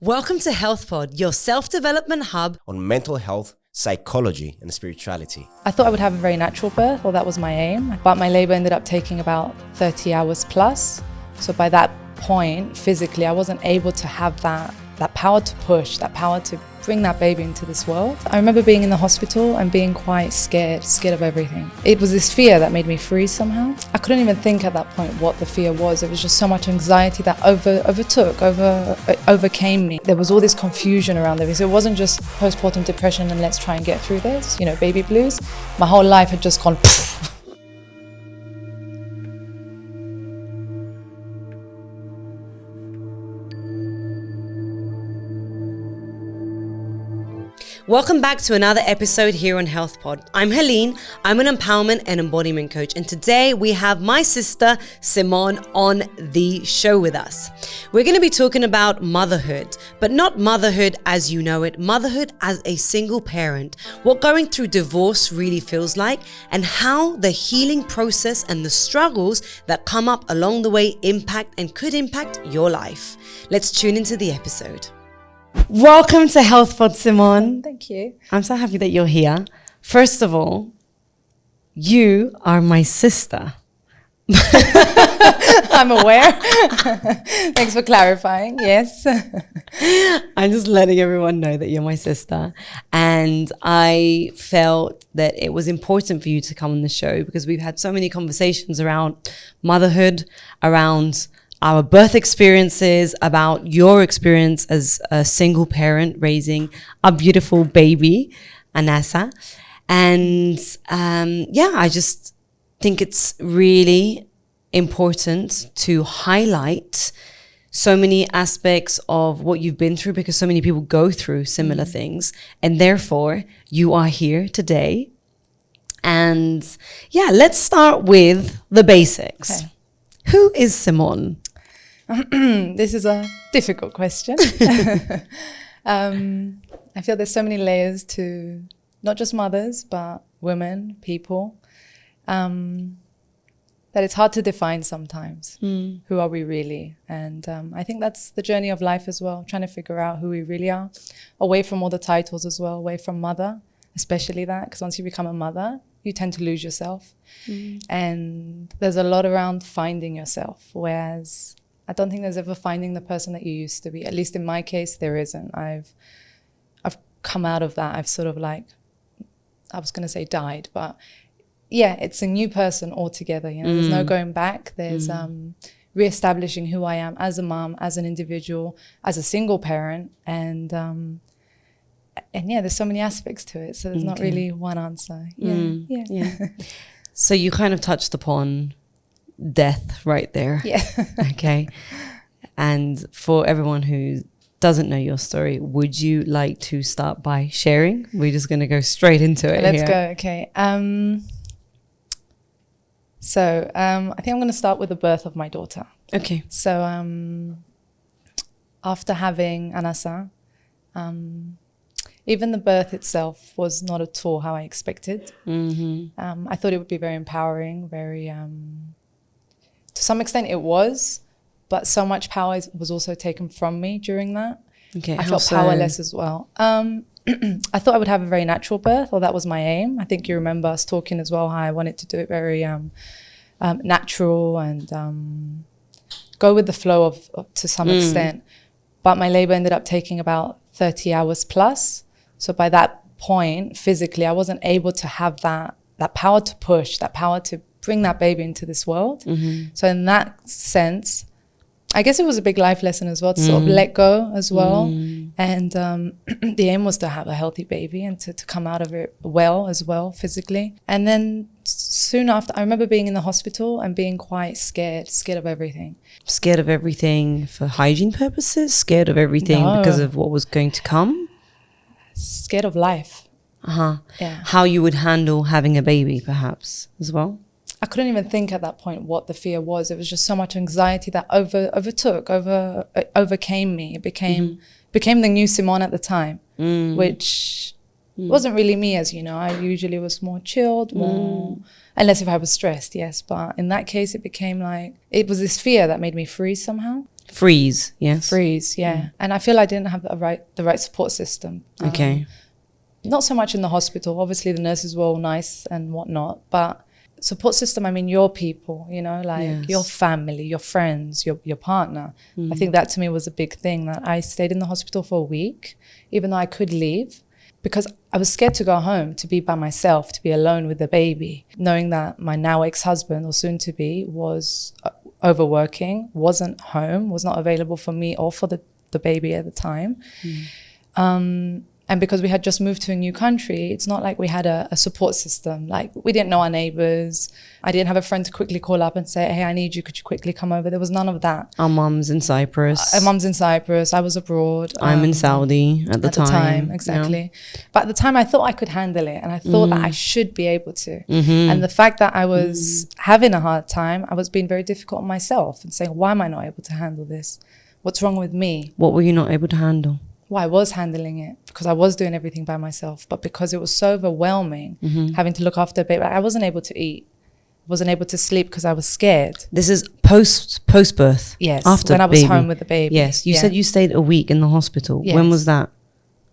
Welcome to Health Pod, your self-development hub on mental health, psychology, and spirituality. I thought I would have a very natural birth, or that was my aim, but my labor ended up taking about 30 hours plus. So by that point, physically, I wasn't able to have that power to push, that power to bring that baby into this world. I remember being in the hospital and being quite scared of everything. It was this fear that made me freeze somehow. I couldn't even think at that point what the fear was. It was just so much anxiety that overcame me. There was all this confusion around it. So it wasn't just postpartum depression and let's try and get through this, baby blues. My whole life had just gone poof. Welcome back to another episode here on Health Pod. I'm Hélène, I'm an empowerment and embodiment coach, and today we have my sister Simone on the show with us. We're going to be talking about motherhood, but not motherhood as you know it, motherhood as a single parent, what going through divorce really feels like, and how the healing process and the struggles that come up along the way impact and could impact your life. Let's tune into the episode. Welcome to Health Pod, Simone. Thank you. I'm so happy that you're here. First of all, you are my sister. I'm aware. Thanks for clarifying. Yes. I'm just letting everyone know that you're my sister. And I felt that it was important for you to come on the show because we've had so many conversations around motherhood, around our birth experiences, about your experience as a single parent raising a beautiful baby, Anasa. And I just think it's really important to highlight so many aspects of what you've been through because so many people go through similar things. And therefore, you are here today. And let's start with the basics. Okay. Who is Simone? This is a difficult question. I feel there's so many layers to not just mothers, but women, people, that it's hard to define sometimes. Who are we really? And I think that's the journey of life as well, trying to figure out who we really are, away from all the titles as well, away from mother, especially that, because once you become a mother, you tend to lose yourself. And there's a lot around finding yourself, whereas I don't think there's ever finding the person that you used to be. At least in my case, there isn't. I've come out of that. I've sort of I was going to say died, but it's a new person altogether. There's no going back. There's reestablishing who I am as a mom, as an individual, as a single parent, and there's so many aspects to it. So there's not really one answer. So you kind of touched upon death right there. Okay. And for everyone who doesn't know your story, would you like to start by sharing? We're just going to go straight into it. Let's go. Okay. So I think I'm going to start with the birth of my daughter. Okay. So after having Anasa, even the birth itself was not at all how I expected. I thought it would be very empowering, very to some extent it was, but so much power was also taken from me during that. Okay, I felt powerless as well. I thought I would have a very natural birth, or that was my aim. I think you remember us talking as well how I wanted to do it very natural and go with the flow of to some extent. But my labor ended up taking about 30 hours plus. So by that point, physically, I wasn't able to have that power to push, that power to bring that baby into this world. So in that sense, I guess it was a big life lesson as well, to sort of let go as well. And the aim was to have a healthy baby and to come out of it well as well, physically. And then soon after, I remember being in the hospital and being quite scared of everything. Scared of everything for hygiene purposes? Scared of everything because of what was going to come? Scared of life. Yeah. How you would handle having a baby, perhaps, as well? I couldn't even think at that point what the fear was. It was just so much anxiety that overcame me. It became the new Simone at the time, which wasn't really me, as you know. I usually was more chilled, more unless if I was stressed, yes. But in that case, it became like, it was this fear that made me freeze somehow. Freeze, yes. Freeze, yeah. And I feel I didn't have the right support system. Okay. Not so much in the hospital. Obviously, the nurses were all nice and whatnot, but support system, I mean, your people, you know, like Yes. your family, your friends, your partner. I think that to me was a big thing, that I stayed in the hospital for a week, even though I could leave, because I was scared to go home, to be by myself, to be alone with the baby, knowing that my now ex-husband, or soon to be, was overworking, wasn't home, was not available for me or for the baby at the time. And because we had just moved to a new country, it's not like we had a support system. Like, we didn't know our neighbors. I didn't have a friend to quickly call up and say, hey, I need you. Could you quickly come over? There was none of that. Our mum's in Cyprus. Our mum's in Cyprus. I was abroad. I'm in Saudi at the time. Exactly. But at the time, I thought I could handle it. And I thought that I should be able to. And the fact that I was having a hard time, I was being very difficult on myself and saying, why am I not able to handle this? What's wrong with me? What were you not able to handle? Well, I was handling it because I was doing everything by myself, but because it was so overwhelming, having to look after a baby, I wasn't able to eat, wasn't able to sleep because I was scared. This is post-birth? Yes, after when I was baby. home with the baby. Yes, you said you stayed a week in the hospital. Yes. When was that?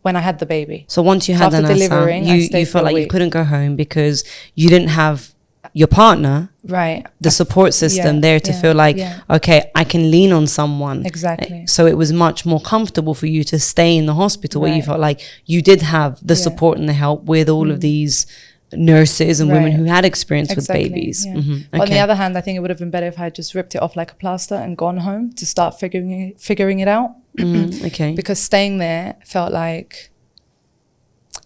When I had the baby. So once you had After the delivering, I you stayed for felt a like you week. couldn't go home because you didn't have your partner, Right. the support system there to feel like, okay, I can lean on someone. Exactly. So it was much more comfortable for you to stay in the hospital where you felt like you did have the support and the help with all of these nurses and women who had experience with babies. Yeah. Okay. On the other hand, I think it would have been better if I had just ripped it off like a plaster and gone home to start figuring it out. Okay. Because staying there felt like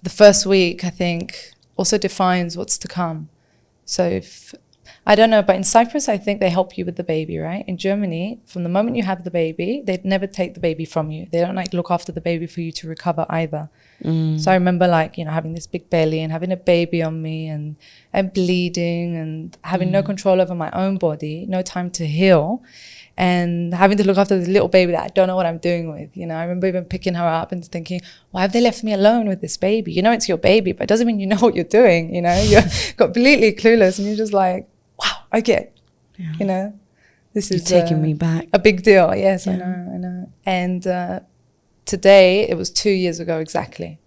the first week, I think, also defines what's to come. So if, I don't know, but in Cyprus, I think they help you with the baby, right? In Germany, from the moment you have the baby, they'd never take the baby from you. They don't like look after the baby for you to recover either. So I remember like, you know, having this big belly and having a baby on me and bleeding and having no control over my own body, no time to heal, and having to look after this little baby that I don't know what I'm doing with. You know, I remember even picking her up and thinking, why have they left me alone with this baby? You know, it's your baby, but it doesn't mean you know what you're doing. You know, you're completely clueless and you're just like, wow, okay. You know, this is taking me back. A big deal. Yes, I know. And today, it was 2 years ago exactly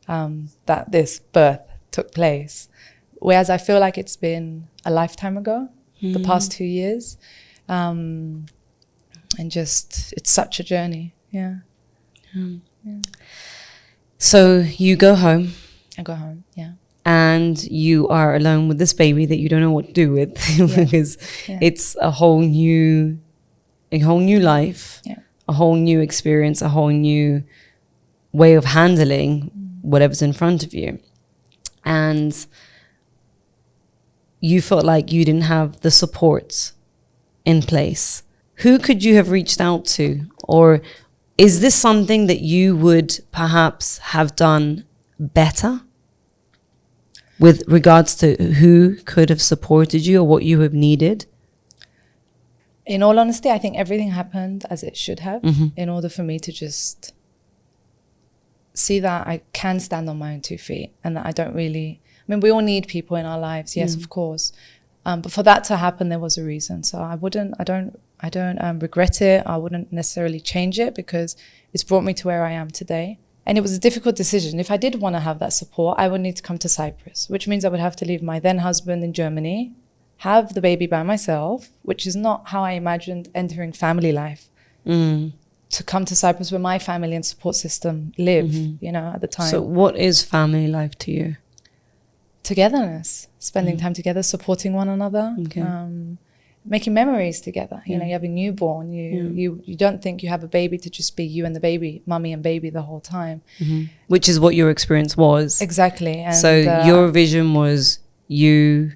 that this birth took place. Whereas I feel like it's been a lifetime ago, the past 2 years. And just, it's such a journey. Yeah. So you go home. I go home, yeah. And you are alone with this baby that you don't know what to do with because it's a whole new life, a whole new experience, a whole new way of handling whatever's in front of you. And you felt like you didn't have the supports in place. Who could you have reached out to? Or is this something that you would perhaps have done better with regards to who could have supported you or what you have needed? In all honesty, I think everything happened as it should have in order for me to just see that I can stand on my own 2 feet and that I don't really, I mean, we all need people in our lives. Yes, of course. But for that to happen, there was a reason. So I don't regret it. I wouldn't necessarily change it because it's brought me to where I am today. And it was a difficult decision. If I did want to have that support, I would need to come to Cyprus, which means I would have to leave my then husband in Germany, have the baby by myself, which is not how I imagined entering family life. To come to Cyprus where my family and support system live, you know, at the time. So what is family life to you? Togetherness, spending time together, supporting one another, making memories together. You know, you have a newborn, you don't think you have a baby to just be you and the baby, mummy and baby the whole time. Which is what your experience was. Exactly. And so your vision was you,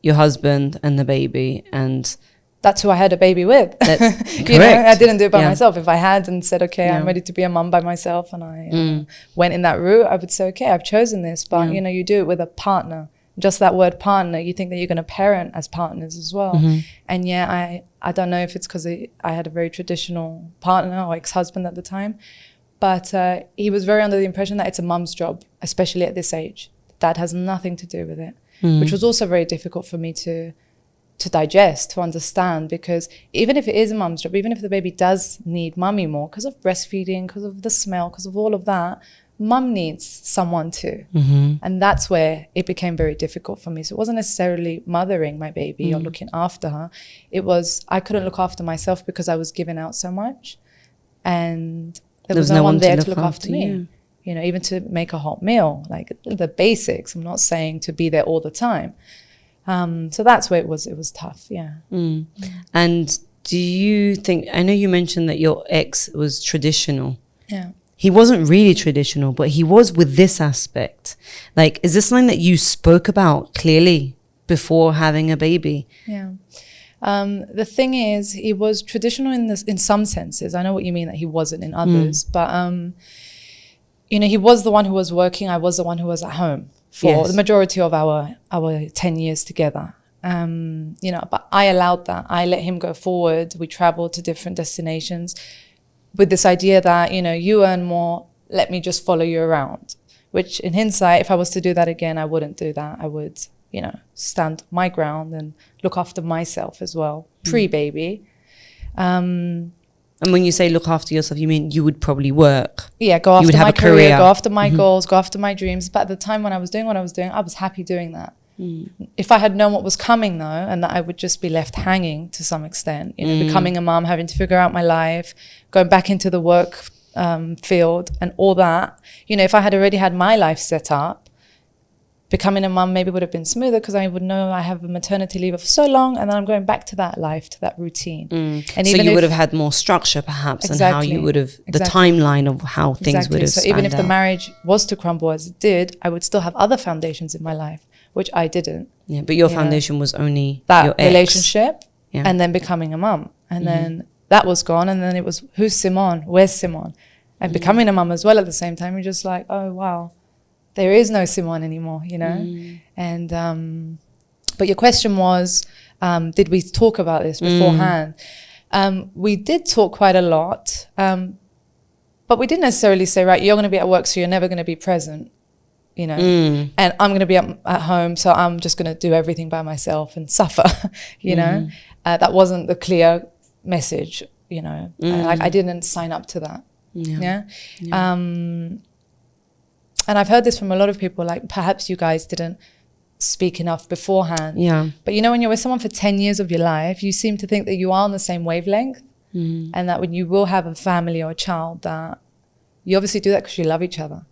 your husband and the baby, and that's who I had a baby with. You know, I didn't do it by myself. If I had and said, okay, I'm ready to be a mum by myself, and I went in that route, I would say, okay, I've chosen this. But, you know, you do it with a partner. Just that word partner, you think that you're going to parent as partners as well. And I don't know if it's because I had a very traditional partner or ex-husband at the time, but he was very under the impression that it's a mum's job, especially at this age. That has nothing to do with it, which was also very difficult for me to to digest, to understand, because even if it is a mum's job, even if the baby does need mummy more because of breastfeeding, because of the smell, because of all of that, mum needs someone too. And that's where it became very difficult for me. So it wasn't necessarily mothering my baby or looking after her. It was, I couldn't look after myself because I was giving out so much, and there was no one there to look after me. You know, even to make a hot meal, like the basics. I'm not saying to be there all the time. So that's where it was tough, yeah. And do you think, I know you mentioned that your ex was traditional. Yeah. He wasn't really traditional, but he was with this aspect. Like, is this something that you spoke about clearly before having a baby? Yeah. The thing is, he was traditional in some senses. I know what you mean, that he wasn't in others. But, you know, he was the one who was working. I was the one who was at home for the majority of our 10 years together. You know, but I allowed that. I let him go forward. We traveled to different destinations with this idea that, you know, you earn more, let me just follow you around. Which in hindsight, if I was to do that again, I wouldn't do that. I would, you know, stand my ground and look after myself as well, pre-baby. And when you say look after yourself, you mean you would probably work? Yeah, go after my career, go after my goals, go after my dreams. But at the time when I was doing what I was doing, I was happy doing that. If I had known what was coming, though, and that I would just be left hanging to some extent, you know, becoming a mum, having to figure out my life, going back into the work field and all that, you know, if I had already had my life set up, becoming a mum maybe would have been smoother, because I would know I have a maternity leave for so long, and then I'm going back to that life, to that routine. And so you would have had more structure perhaps, and how you would have, the timeline of how things would have so even if the marriage was to crumble as it did, I would still have other foundations in my life, which I didn't. Yeah, but your foundation was only that your ex. Relationship, and then becoming a mum. And then that was gone, and then it was, who's Simone? Where's Simone? And becoming a mum as well at the same time, you're just like, oh, wow. There is no Simone anymore, you know? And, but your question was, did we talk about this beforehand? We did talk quite a lot, but we didn't necessarily say, right, you're going to be at work, so you're never going to be present, you know? And I'm going to be at home, so I'm just going to do everything by myself and suffer, you know? That wasn't the clear message, you know? I didn't sign up to that, and I've heard this from a lot of people, like perhaps you guys didn't speak enough beforehand. Yeah. But you know, when you're with someone for 10 years of your life, you seem to think that you are on the same wavelength, and that when you will have a family or a child, that you obviously do that because you love each other,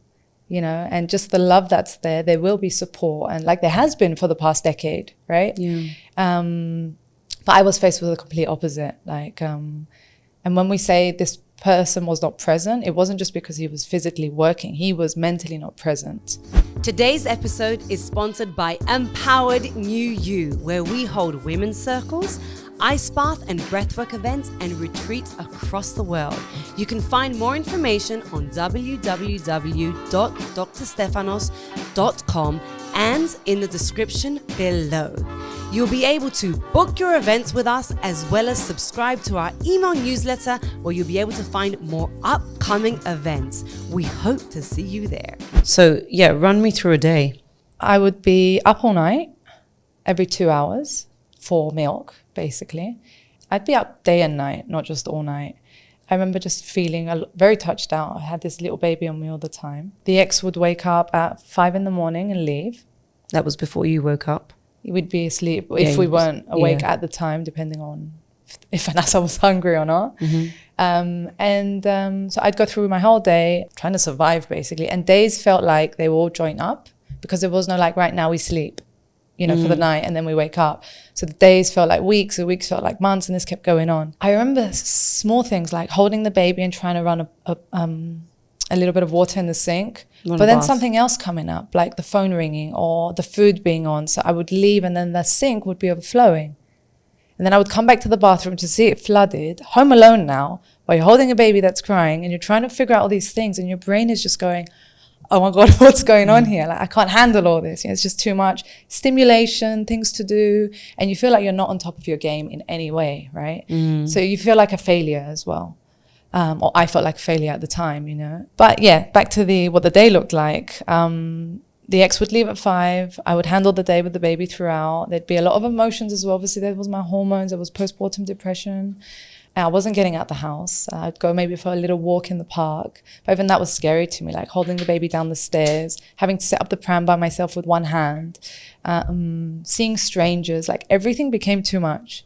you know, and just the love that's there, there will be support, and like there has been for the past decade, right? Yeah. But I was faced with the complete opposite, like, and when we say this person was not present, it wasn't just because he was physically working, he was mentally not present. Today's episode is sponsored by Empowered New You, where we hold women's circles, ice bath and breathwork events and retreats across the world. You can find more information on www.drstefanos.com and in the description below. You'll be able to book your events with us, as well as subscribe to our email newsletter, where you'll be able to find more upcoming events. We hope to see you there. So yeah, run me through a day. I would be up all night, every 2 hours for milk, basically. I'd be up day and night, not just all night. I remember just feeling very touched out. I had this little baby on me all the time. The ex would wake up at 5 a.m. and leave. That was before you woke up? We'd be asleep if we weren't awake at the time, depending on if Vanessa was hungry or not. So I'd go through my whole day trying to survive, basically. And days felt like they were all joined up, because there was no like, right now we sleep, you know, for the night, and then we wake up. So the days felt like weeks, the weeks felt like months, and this kept going on. I remember small things like holding the baby and trying to run a little bit of water in the sink, but then something else coming up, like the phone ringing or the food being on. So I would leave, and then the sink would be overflowing. And then I would come back to the bathroom to see it flooded, home alone now, while you're holding a baby that's crying, and you're trying to figure out all these things, and your brain is just going, oh my God, what's going on here? Like, I can't handle all this. You know, it's just too much stimulation, things to do, and you feel like you're not on top of your game in any way, right? So you feel like a failure as well. Or I felt like a failure at the time, you know. But yeah, back to what the day looked like. the ex would leave at 5. I would handle the day with the baby throughout. There'd be a lot of emotions as well. Obviously, there was my hormones. There was postpartum depression. And I wasn't getting out the house. I'd go maybe for a little walk in the park. But even that was scary to me, like holding the baby down the stairs, having to set up the pram by myself with one hand, seeing strangers. Like everything became too much.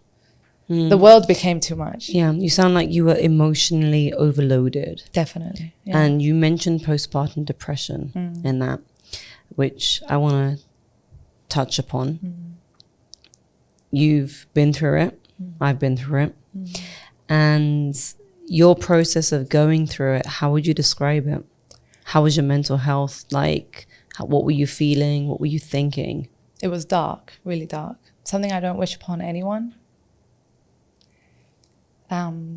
The world became too much. Yeah, you sound like you were emotionally overloaded. Definitely. Yeah. And you mentioned postpartum depression in that, which I want to touch upon. You've been through it. I've been through it. And your process of going through it, how would you describe it? How was your mental health like? What were you feeling? What were you thinking? It was dark, really dark. Something I don't wish upon anyone.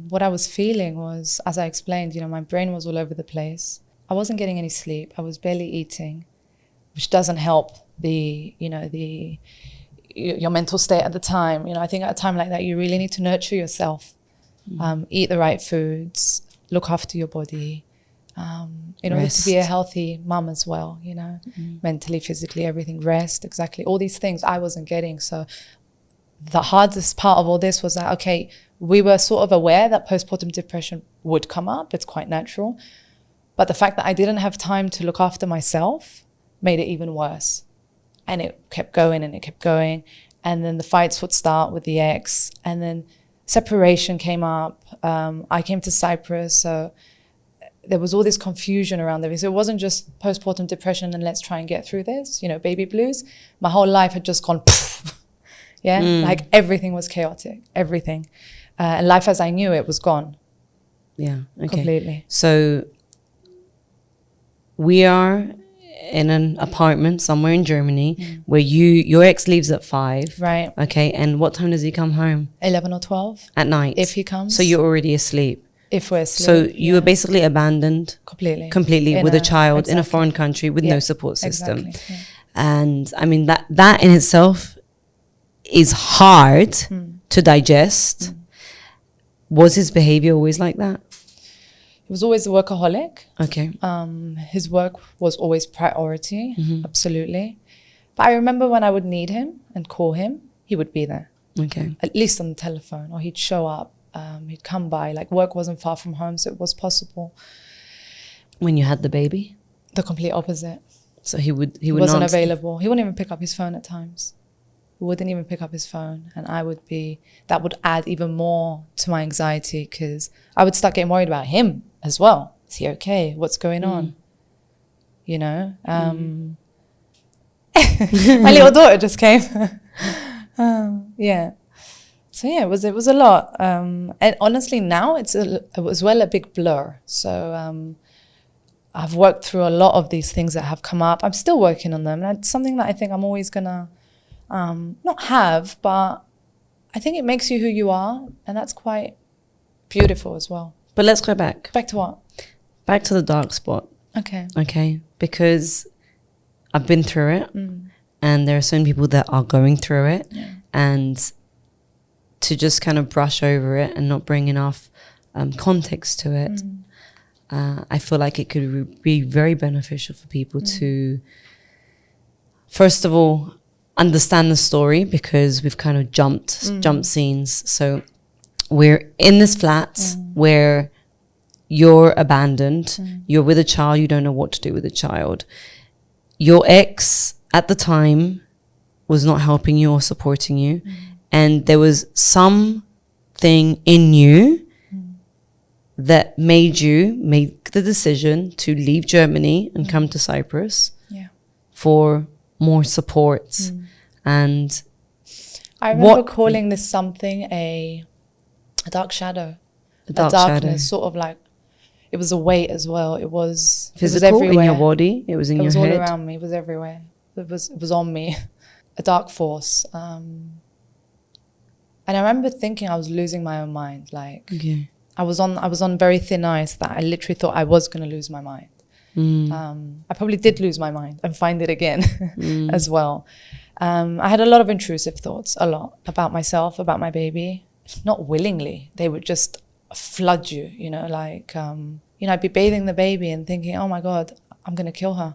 What I was feeling was, as I explained, my brain was all over the place. I wasn't getting any sleep. I was barely eating, which doesn't help your mental state at the time. I think at a time like that, you really need to nurture yourself, eat the right foods, look after your body, in order to be a healthy mum as well, mentally, physically, everything, rest, exactly. All these things I wasn't getting. So the hardest part of all this was that, okay, we were sort of aware that postpartum depression would come up. It's quite natural. But the fact that I didn't have time to look after myself made it even worse. And it kept going and it kept going. And then the fights would start with the ex. And then separation came up. I came to Cyprus. So there was all this confusion around everything. So it wasn't just postpartum depression and let's try and get through this, baby blues. My whole life had just gone poof. Yeah, like everything was chaotic, everything. And life as I knew it was gone. Yeah, okay. Completely. So we are in an apartment somewhere in Germany where your ex leaves at 5. Right. Okay, and what time does he come home? 11 or 12. At night. If he comes. So you're already asleep. If we're asleep. So you were basically abandoned. Completely. With a child in a foreign country with no support system. Exactly. Yeah. And I mean, that in itself is hard to digest. Was his behavior always like that? He was always a workaholic. Okay. His work was always priority, absolutely. But I remember when I would need him and call him, he would be there. Okay. At least on the telephone, or he'd show up. He'd come by. Like work wasn't far from home, so it was possible. When you had the baby? The complete opposite. So he wasn't not available. He wouldn't even pick up his phone at times. He wouldn't even pick up his phone, and that would add even more to my anxiety because I would start getting worried about him as well. Is he okay? What's going on? My little daughter just came. Yeah. So yeah, it was a lot. And honestly, now it was a big blur. So I've worked through a lot of these things that have come up. I'm still working on them. And it's something that I think I'm always gonna not have, but I think it makes you who you are, and that's quite beautiful as well. But let's go back. Back to what? Back to the dark spot. Okay. Because I've been through it, and there are certain people that are going through it, and to just kind of brush over it and not bring enough context to it, I feel like it could be very beneficial for people to, first of all, understand the story, because we've kind of jumped scenes. So we're in this flat where you're abandoned, you're with a child, you don't know what to do with a child. Your ex at the time was not helping you or supporting you, and there was something in you that made you make the decision to leave Germany and come to Cyprus for more support. And I remember calling this something a dark shadow, a darkness, sort of like it was a weight as well. It was physical, it was everywhere. In your body. It was in your head. It was all around me. It was everywhere. It was on me. A dark force. And I remember thinking I was losing my own mind. Like I was on very thin ice that I literally thought I was going to lose my mind. I probably did lose my mind and find it again as well. I had a lot of intrusive thoughts, a lot about myself, about my baby. Not willingly, they would just flood you, I'd be bathing the baby and thinking, oh my God, I'm going to kill her.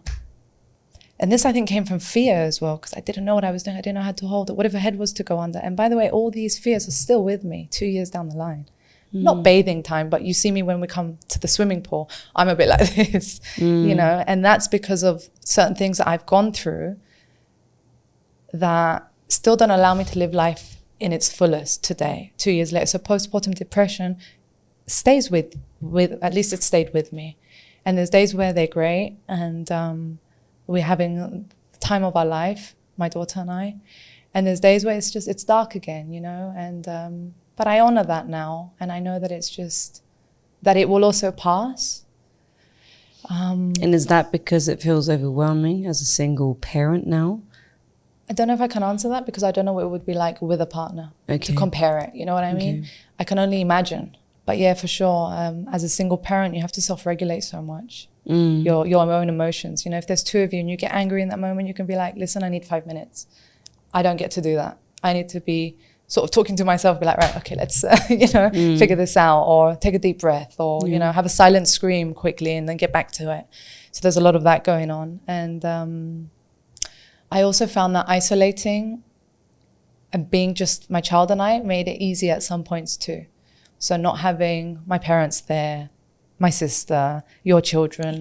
And this, I think, came from fear as well, because I didn't know what I was doing. I didn't know how to hold it. What if a head was to go under? And by the way, all these fears are still with me 2 years down the line. Not bathing time, but you see me when we come to the swimming pool, I'm a bit like this, you know, and that's because of certain things that I've gone through that still don't allow me to live life in its fullest today, 2 years later. So postpartum depression stays with at least it stayed with me. And there's days where they're great and we're having the time of our life, my daughter and I. And there's days where it's dark again, you know, and but I honor that now. And I know that it's just, that it will also pass. And is that because it feels overwhelming as a single parent now? I don't know if I can answer that because I don't know what it would be like with a partner to compare it. You know what I mean? I can only imagine. But yeah, for sure, as a single parent, you have to self-regulate so much. Your own emotions. You know, if there's two of you and you get angry in that moment, you can be like, listen, I need 5 minutes. I don't get to do that. I need to be sort of talking to myself, be like, right, okay, let's, figure this out, or take a deep breath, or, you know, have a silent scream quickly and then get back to it. So there's a lot of that going on. And I also found that isolating and being just my child and I made it easy at some points too. So not having my parents there, my sister, your children,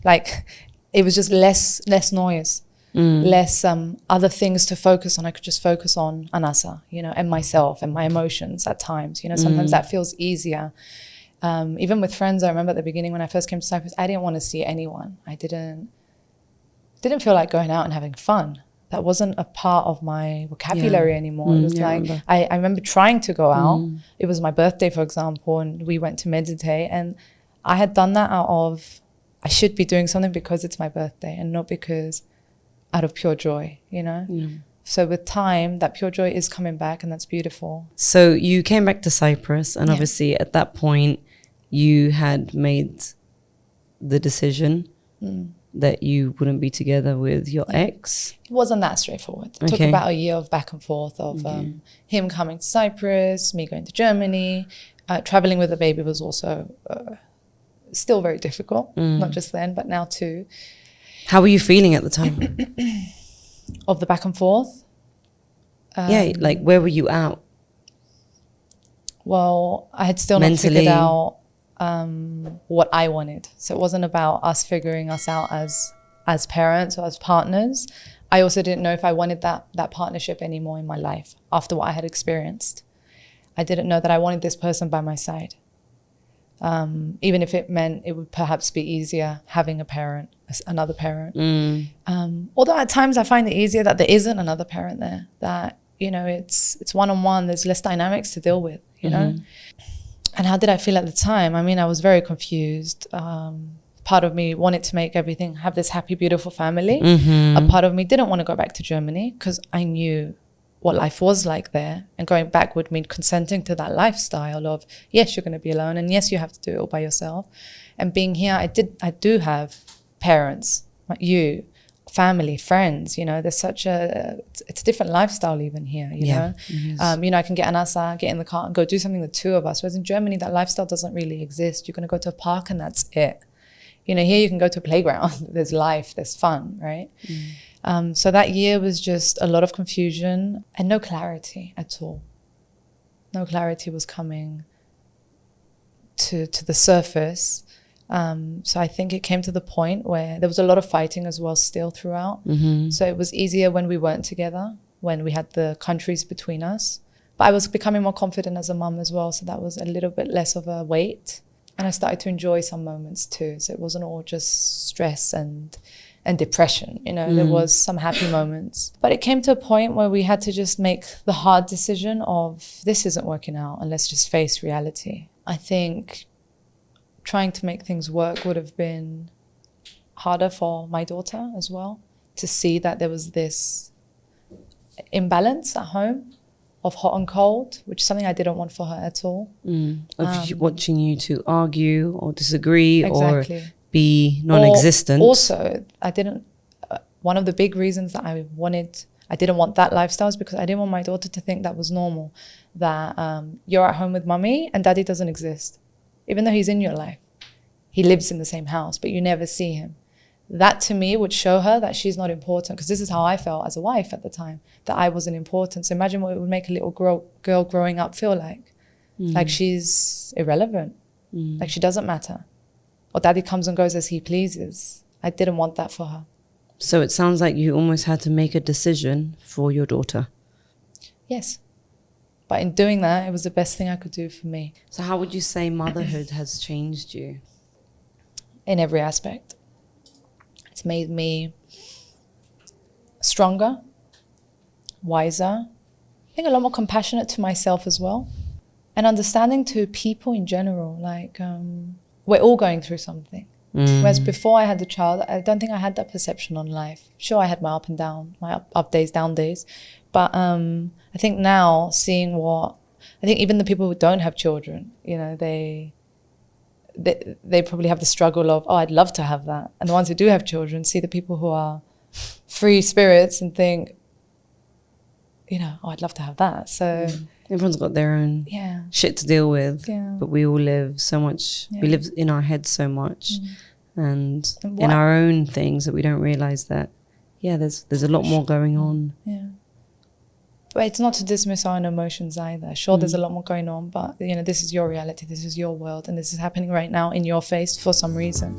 like it was just less noise. Less other things to focus on. I could just focus on Anasa, you know, and myself and my emotions at times. You know, sometimes that feels easier. Even with friends, I remember at the beginning when I first came to Cyprus, I didn't want to see anyone. I didn't feel like going out and having fun. That wasn't a part of my vocabulary anymore. It was I remember trying to go out. It was my birthday, for example, and we went to meditate. And I had done that out of, I should be doing something because it's my birthday and not because out of pure joy, you know? So with time, that pure joy is coming back and that's beautiful. So you came back to Cyprus and obviously at that point you had made the decision that you wouldn't be together with your ex. It wasn't that straightforward. It took about a year of back and forth of him coming to Cyprus, me going to Germany. Traveling with a baby was also still very difficult, not just then, but now too. How were you feeling at the time? Of the back and forth? Like where were you at? Well, I had still not figured out what I wanted. So it wasn't about us figuring us out as parents or as partners. I also didn't know if I wanted that partnership anymore in my life after what I had experienced. I didn't know that I wanted this person by my side. Even if it meant it would perhaps be easier having a parent, another parent. Although at times I find it easier that there isn't another parent there, that, you know, it's one-on-one, there's less dynamics to deal with, you know? And how did I feel at the time? I mean, I was very confused. Part of me wanted to make everything, have this happy, beautiful family. A part of me didn't want to go back to Germany because I knew what life was like there, and going back would mean consenting to that lifestyle of, yes, you're going to be alone, and yes, you have to do it all by yourself. And being here, I do have parents, like you, family, friends, you know, there's it's a different lifestyle even here, you know. You know, I can get an asa, get in the car and go do something, the two of us. Whereas in Germany, that lifestyle doesn't really exist. You're going to go to a park and that's it. You know, here you can go to a playground, there's life, there's fun, right? So that year was just a lot of confusion and no clarity at all. No clarity was coming to the surface. So I think it came to the point where there was a lot of fighting as well still throughout. So it was easier when we weren't together, when we had the countries between us. But I was becoming more confident as a mum as well. So that was a little bit less of a weight. And I started to enjoy some moments too. So it wasn't all just stress and depression, you know, there was some happy moments. But it came to a point where we had to just make the hard decision of, this isn't working out and let's just face reality. I think trying to make things work would have been harder for my daughter as well, to see that there was this imbalance at home of hot and cold, which is something I didn't want for her at all. Watching you to argue or disagree or be non-existent. Also, I didn't, one of the big reasons that I didn't want that lifestyle is because I didn't want my daughter to think that was normal, that you're at home with mummy and daddy doesn't exist. Even though he's in your life, he lives in the same house, but you never see him. that to me would show her that she's not important, because this is how I felt as a wife at the time, that I wasn't important. So imagine what it would make a little girl growing up feel like. Like she's irrelevant, like she doesn't matter. Or daddy comes and goes as he pleases. I didn't want that for her. So it sounds like you almost had to make a decision for your daughter. Yes. But in doing that, it was the best thing I could do for me. So how would you say motherhood has changed you? In every aspect. It's made me stronger, wiser, I think a lot more compassionate to myself as well, and understanding to people in general. Like, we're all going through something. Whereas before I had the child, I don't think I had that perception on life. Sure, I had my up and down, my up days, down days. But I think now, seeing I think even the people who don't have children, you know, they probably have the struggle of, oh, I'd love to have that. And the ones who do have children see the people who are free spirits and think, you know, oh, I'd love to have that. So everyone's got their own shit to deal with, but we all live so much, we live in our heads so much and in our own things that we don't realize that, there's a lot more going on. Yeah. But it's not to dismiss our own emotions either. Sure, there's a lot more going on, but, you know, this is your reality, this is your world, and this is happening right now in your face for some reason.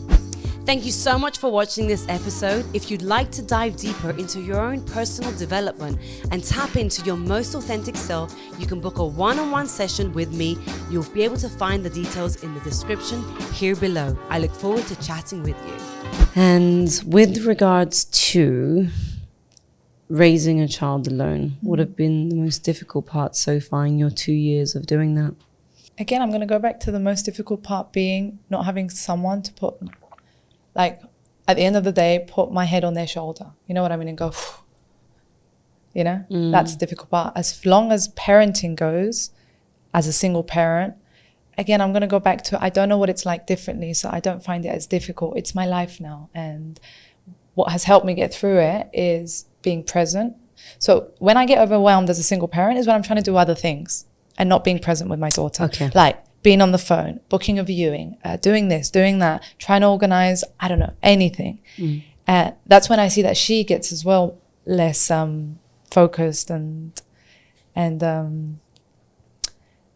Thank you so much for watching this episode. If you'd like to dive deeper into your own personal development and tap into your most authentic self, you can book a one-on-one session with me. You'll be able to find the details in the description here below. I look forward to chatting with you. And with regards to raising a child alone, what have been the most difficult part so far in your 2 years of doing that? Again, I'm going to go back to the most difficult part being not having someone to put, like, at the end of the day, put my head on their shoulder. You know what I mean? And go, you know, that's the difficult part. As long as parenting goes, as a single parent, again, I'm going to go back to, I don't know what it's like differently, so I don't find it as difficult. It's my life now. And what has helped me get through it is being present. So when I get overwhelmed as a single parent is when I'm trying to do other things and not being present with my daughter. Okay. Like being on the phone, booking a viewing, doing this, doing that, trying to organize, I don't know, anything. That's when I see that she gets as well less focused and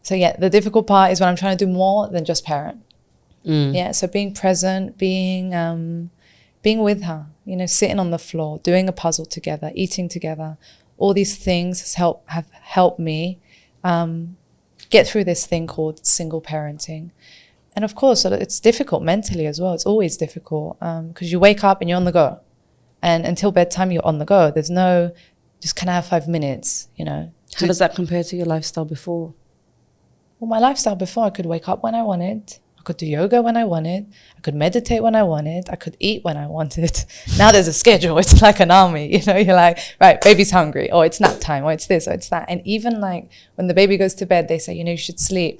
so yeah, the difficult part is when I'm trying to do more than just parent. Yeah, so being present, being with her, you know, sitting on the floor, doing a puzzle together, eating together, all these things have helped me get through this thing called single parenting. And of course, it's difficult mentally as well. It's always difficult because you wake up and you're on the go. And until bedtime, you're on the go. There's no, just can I have 5 minutes, you know. How does that compare to your lifestyle before? Well, my lifestyle before, I could wake up when I wanted. I could do yoga when I wanted. I could meditate when I wanted. I could eat when I wanted. Now there's a schedule. It's like an army, you know. You're like, right, baby's hungry. Or it's nap time. Or it's this or it's that. And even like when the baby goes to bed, they say, you know, you should sleep.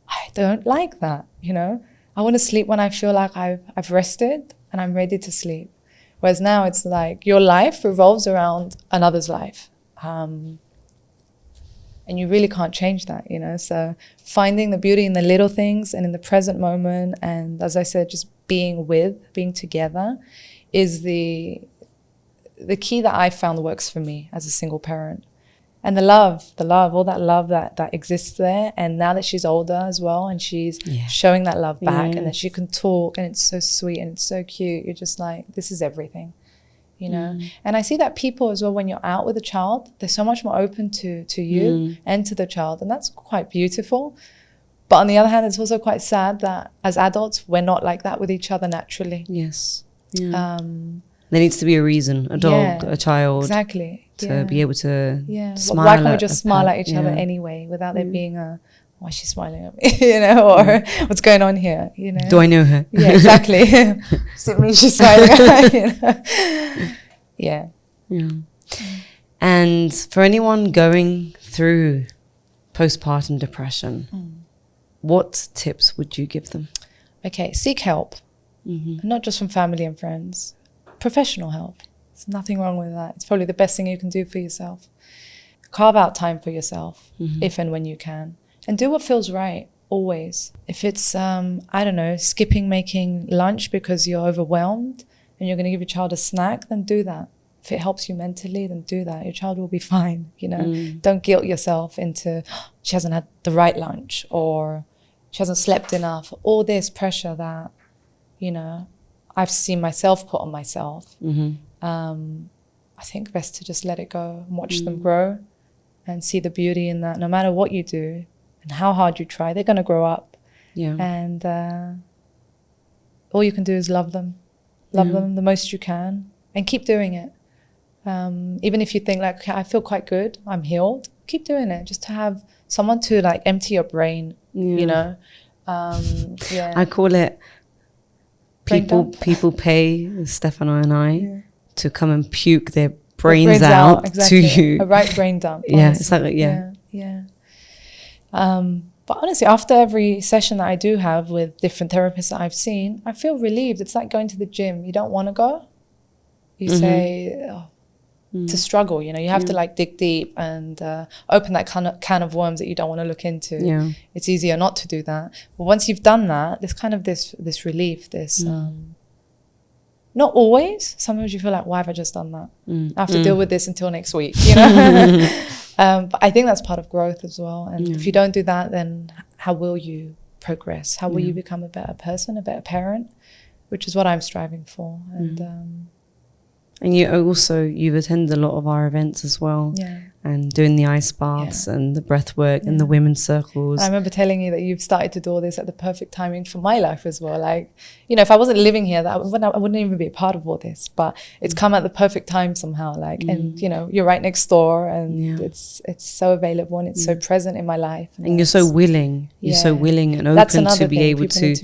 I don't like that, you know. I want to sleep when I feel like I've rested and I'm ready to sleep. Whereas now it's like your life revolves around another's life. And you really can't change that, you know. So finding the beauty in the little things and in the present moment, and as I said, just being together is the key that I found works for me as a single parent. And the love, all that love that exists there. And now that she's older as well, and she's showing that love back, and that she can talk, and it's so sweet and it's so cute. You're just like, this is everything. You know, and I see that people as well, when you're out with a child, they're so much more open to you and to the child. And that's quite beautiful. But on the other hand, it's also quite sad that as adults, we're not like that with each other naturally. Yes. Yeah. There needs to be a reason, a dog, a child. Exactly. To be able to smile. Why can't we just smile at each other anyway without there being a, why is she smiling at me, you know, or what's going on here, you know? Do I know her? Yeah, exactly. Is it me she's smiling at, you know? Yeah. And for anyone going through postpartum depression, what tips would you give them? Okay, seek help. Not just from family and friends. Professional help. There's nothing wrong with that. It's probably the best thing you can do for yourself. Carve out time for yourself, if and when you can. And do what feels right, always. If it's, I don't know, skipping making lunch because you're overwhelmed, and you're going to give your child a snack, then do that. If it helps you mentally, then do that. Your child will be fine, you know. Don't guilt yourself into, she hasn't had the right lunch, or she hasn't slept enough. All this pressure that, you know, I've seen myself put on myself. I think best to just let it go and watch them grow and see the beauty in that. No matter what you do and how hard you try, they're going to grow up. Yeah. And all you can do is love them. Love them the most you can and keep doing it. Even if you think like, okay, I feel quite good, I'm healed, keep doing it. Just to have someone to like empty your brain, you know. I call it people pay Stefano and I to come and puke their brains out exactly. to you. A right brain dump. Yeah, it's like, yeah. But honestly, after every session that I do have with different therapists that I've seen, I feel relieved. It's like going to the gym. You don't want to go. You say, it's a struggle, you know. You have to like dig deep and open that can of worms that you don't want to look into. Yeah. It's easier not to do that. But once you've done that, there's kind of this relief, this... not always. Sometimes you feel like, why have I just done that? I have to deal with this until next week, you know? But I think that's part of growth as well. And if you don't do that, then how will you progress? How will you become a better person, a better parent? Which is what I'm striving for. And you've attended a lot of our events as well. Yeah. And doing the ice baths and the breath work and the women's circles. I remember telling you that you've started to do all this at the perfect timing for my life as well. Like, you know, if I wasn't living here, I wouldn't even be a part of all this. But it's come at the perfect time somehow. Like, and you know, you're right next door, and it's so available and it's so present in my life. And you're so willing. You're so willing and open to be able to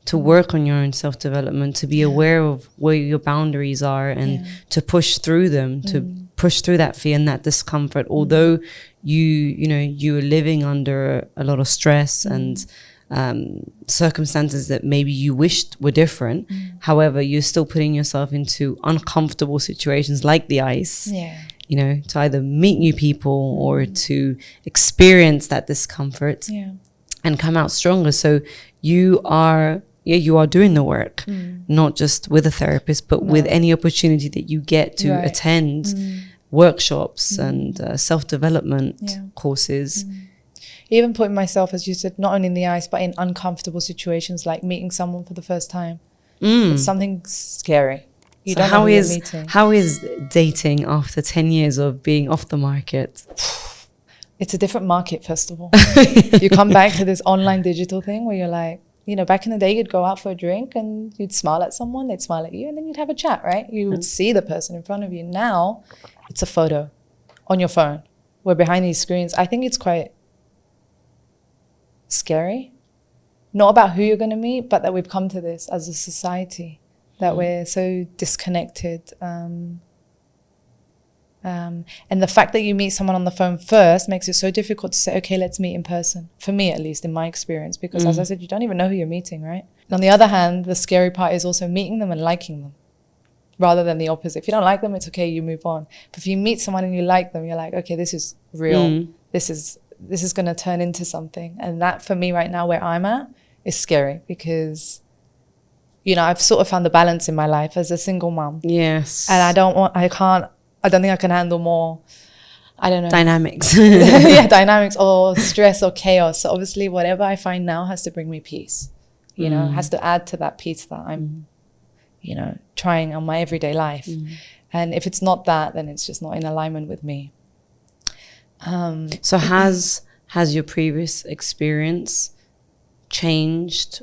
to work on your own self-development, to be aware of where your boundaries are, and to push through them, to push through that fear and that discomfort. Although you are living under a lot of stress and circumstances that maybe you wished were different. However, you're still putting yourself into uncomfortable situations like the ice. You know, to either meet new people or to experience that discomfort and come out stronger. So you are doing the work, not just with a therapist, but with any opportunity that you get to attend workshops and self-development courses. Even putting myself, as you said, not only in the ice, but in uncomfortable situations like meeting someone for the first time. It's something scary. You don't know who you're meeting. How is dating after 10 years of being off the market? It's a different market, first of all. You come back to this online digital thing where you're like, you know, back in the day, you'd go out for a drink and you'd smile at someone, they'd smile at you, and then you'd have a chat, right? You would see the person in front of you. Now, it's a photo on your phone. We're behind these screens. I think it's quite scary. Not about who you're going to meet, but that we've come to this as a society, that we're so disconnected. And the fact that you meet someone on the phone first makes it so difficult to say, okay, let's meet in person. For me, at least, in my experience, because as I said, you don't even know who you're meeting, right? And on the other hand, the scary part is also meeting them and liking them, rather than the opposite. If you don't like them, it's okay, you move on. But if you meet someone and you like them, you're like, okay, this is real. This is going to turn into something. And that, for me right now, where I'm at, is scary because, you know, I've sort of found the balance in my life as a single mom. Yes. And I don't think I can handle more, I don't know. Dynamics. Dynamics or stress or chaos. So obviously whatever I find now has to bring me peace, you know, has to add to that peace that I'm, you know, trying on my everyday life. And if it's not that, then it's just not in alignment with me. So has your previous experience changed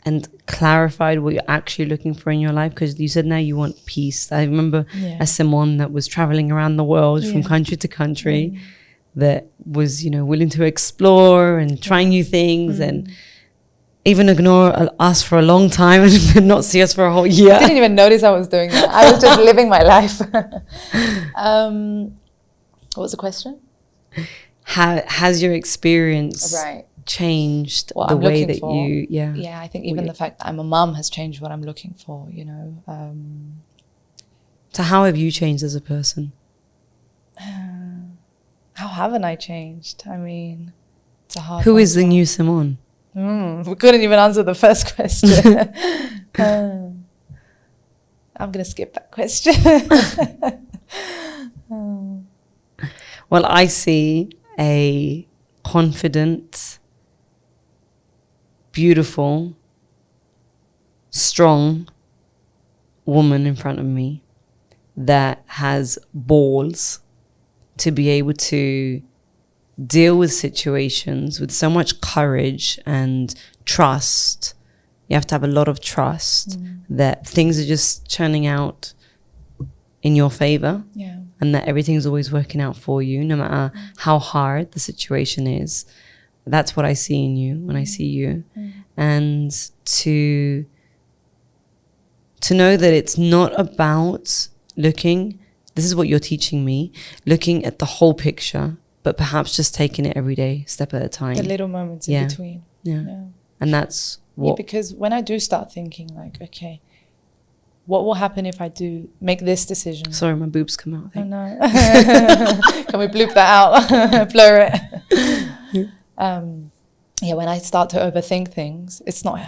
and clarified what you're actually looking for in your life? Because you said now you want peace. I remember a Simone that was traveling around the world from country to country, that was, you know, willing to explore and try new things and even ignore us for a long time and not see us for a whole year. I didn't even notice I was doing that. I was just living my life. What was the question? Has your experience changed the way that you I think even the fact that I'm a mum has changed what I'm looking for, you know. So how have you changed as a person? How haven't I changed? I mean, it's a hard Who is the new Simone? We couldn't even answer the first question. I'm going to skip that question. Well, I see a confident, beautiful, strong woman in front of me that has balls to be able to deal with situations with so much courage and trust. You have to have a lot of trust that things are just churning out in your favor, and that everything's always working out for you, no matter how hard the situation is. That's what I see in you when I see you. And to know that it's not about looking, this is what you're teaching me, looking at the whole picture, but perhaps just taking it every day, step at a time. The little moments in between. Yeah. And that's what... because when I do start thinking like, okay, what will happen if I do make this decision? Sorry, my boobs come out. Oh no. Can we bloop that out? Blur it. When I start to overthink things, it's not...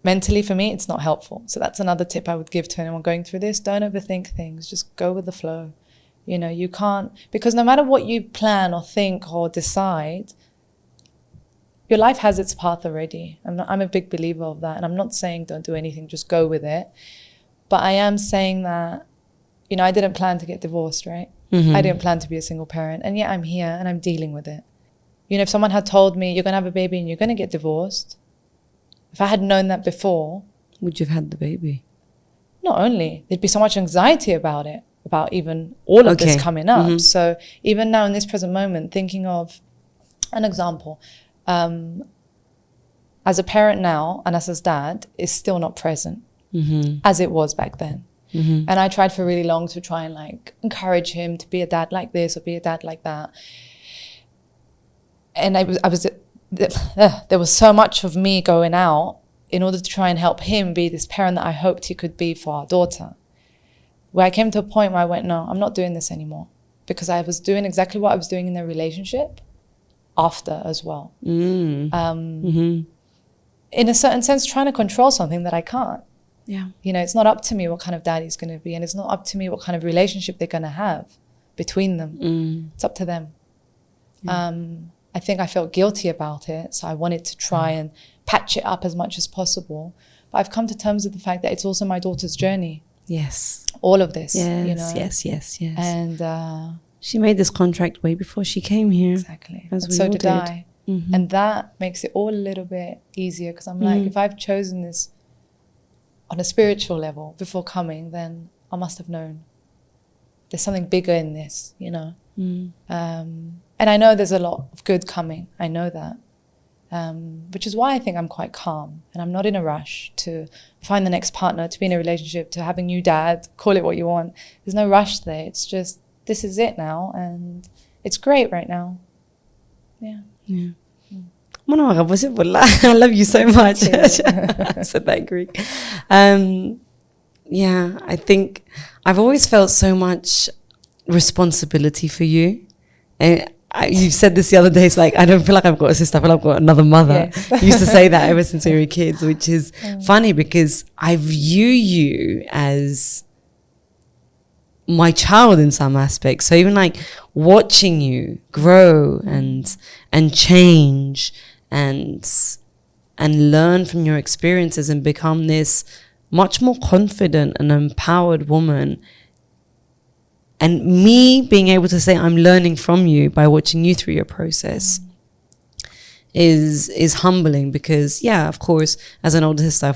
mentally for me, it's not helpful. So that's another tip I would give to anyone going through this. Don't overthink things. Just go with the flow. You know, you can't... because no matter what you plan or think or decide, your life has its path already. I'm a big believer of that. And I'm not saying don't do anything, just go with it. But I am saying that, you know, I didn't plan to get divorced, right? I didn't plan to be a single parent. And yet I'm here and I'm dealing with it. You know, if someone had told me you're going to have a baby and you're going to get divorced, if I had known that before... would you have had the baby? Not only, there'd be so much anxiety about it, about even all of this coming up. So even now in this present moment, thinking of an example, as a parent now and as his dad is still not present as it was back then. And I tried for really long to try and like encourage him to be a dad like this or be a dad like that. And there was so much of me going out in order to try and help him be this parent that I hoped he could be for our daughter. Where I came to a point where I went, no, I'm not doing this anymore. Because I was doing exactly what I was doing in their relationship after as well. In a certain sense, trying to control something that I can't. Yeah. You know, it's not up to me what kind of dad he's going to be. And it's not up to me what kind of relationship they're going to have between them. It's up to them. I think I felt guilty about it. So I wanted to try and patch it up as much as possible. But I've come to terms with the fact that it's also my daughter's journey. Yes. All of this, yes, you know. Yes. And she made this contract way before she came here. Exactly. As we so all did I. And that makes it all a little bit easier because I'm like, if I've chosen this on a spiritual level before coming, then I must have known there's something bigger in this, you know. And I know there's a lot of good coming. I know that. Which is why I think I'm quite calm and I'm not in a rush to find the next partner, to be in a relationship, to have a new dad, call it what you want. There's no rush there. It's just, this is it now and it's great right now. Yeah. I love you so much. I said that in Greek. Yeah, I think I've always felt so much responsibility for you. And you said this the other day, it's like, I don't feel like I've got a sister, I feel like I've got another mother. Yes. You used to say that ever since we were kids, which is funny because I view you as my child in some aspects. So even like watching you grow and change and learn from your experiences and become this much more confident and empowered woman. And me being able to say I'm learning from you by watching you through your process is humbling because, yeah, of course, as an older sister,